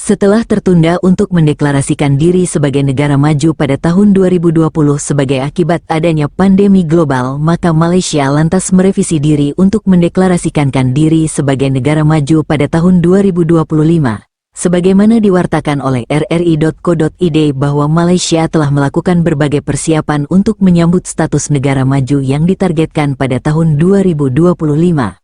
Setelah tertunda untuk mendeklarasikan diri sebagai negara maju pada tahun 2020 sebagai akibat adanya pandemi global, maka Malaysia lantas merevisi diri untuk mendeklarasikan diri sebagai negara maju pada tahun 2025. Sebagaimana diwartakan oleh rri.co.id bahwa Malaysia telah melakukan berbagai persiapan untuk menyambut status negara maju yang ditargetkan pada tahun 2025.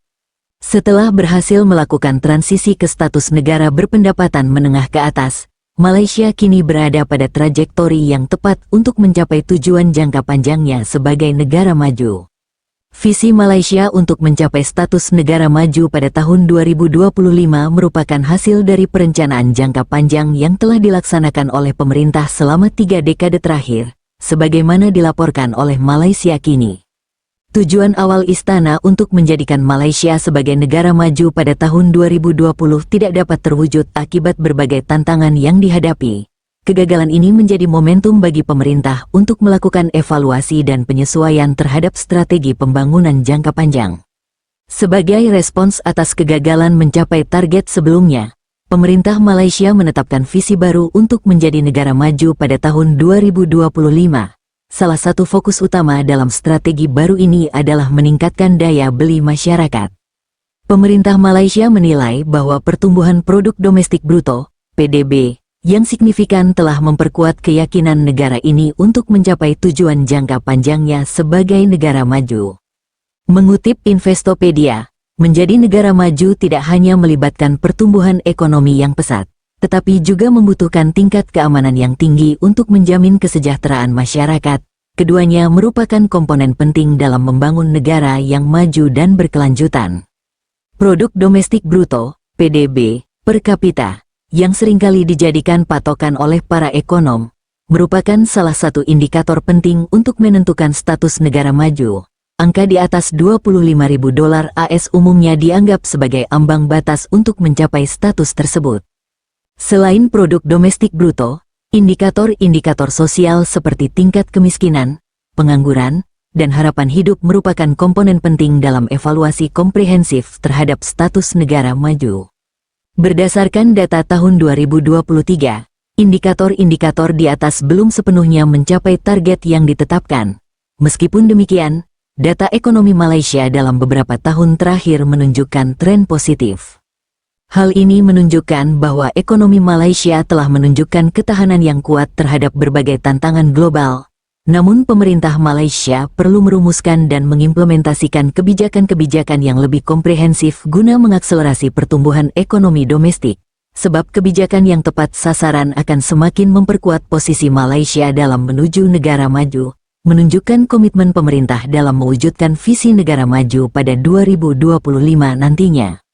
Setelah berhasil melakukan transisi ke status negara berpendapatan menengah ke atas, Malaysia kini berada pada trajektori yang tepat untuk mencapai tujuan jangka panjangnya sebagai negara maju. Visi Malaysia untuk mencapai status negara maju pada tahun 2025 merupakan hasil dari perencanaan jangka panjang yang telah dilaksanakan oleh pemerintah selama 3 dekade terakhir, sebagaimana dilaporkan oleh Malaysia Kini. Tujuan awal istana untuk menjadikan Malaysia sebagai negara maju pada tahun 2020 tidak dapat terwujud akibat berbagai tantangan yang dihadapi. Kegagalan ini menjadi momentum bagi pemerintah untuk melakukan evaluasi dan penyesuaian terhadap strategi pembangunan jangka panjang. Sebagai respons atas kegagalan mencapai target sebelumnya, pemerintah Malaysia menetapkan visi baru untuk menjadi negara maju pada tahun 2025. Salah satu fokus utama dalam strategi baru ini adalah meningkatkan daya beli masyarakat. Pemerintah Malaysia menilai bahwa pertumbuhan produk domestik bruto, PDB, yang signifikan telah memperkuat keyakinan negara ini untuk mencapai tujuan jangka panjangnya sebagai negara maju. Mengutip Investopedia, menjadi negara maju tidak hanya melibatkan pertumbuhan ekonomi yang pesat, tetapi juga membutuhkan tingkat keamanan yang tinggi untuk menjamin kesejahteraan masyarakat. Keduanya merupakan komponen penting dalam membangun negara yang maju dan berkelanjutan. Produk domestik bruto, PDB, per kapita, yang seringkali dijadikan patokan oleh para ekonom, merupakan salah satu indikator penting untuk menentukan status negara maju. Angka di atas $25.000 AS umumnya dianggap sebagai ambang batas untuk mencapai status tersebut. Selain produk domestik bruto, indikator-indikator sosial seperti tingkat kemiskinan, pengangguran, dan harapan hidup merupakan komponen penting dalam evaluasi komprehensif terhadap status negara maju. Berdasarkan data tahun 2023, indikator-indikator di atas belum sepenuhnya mencapai target yang ditetapkan. Meskipun demikian, data ekonomi Malaysia dalam beberapa tahun terakhir menunjukkan tren positif. Hal ini menunjukkan bahwa ekonomi Malaysia telah menunjukkan ketahanan yang kuat terhadap berbagai tantangan global. Namun pemerintah Malaysia perlu merumuskan dan mengimplementasikan kebijakan-kebijakan yang lebih komprehensif guna mengakselerasi pertumbuhan ekonomi domestik. Sebab kebijakan yang tepat sasaran akan semakin memperkuat posisi Malaysia dalam menuju negara maju, menunjukkan komitmen pemerintah dalam mewujudkan visi negara maju pada 2025 nantinya.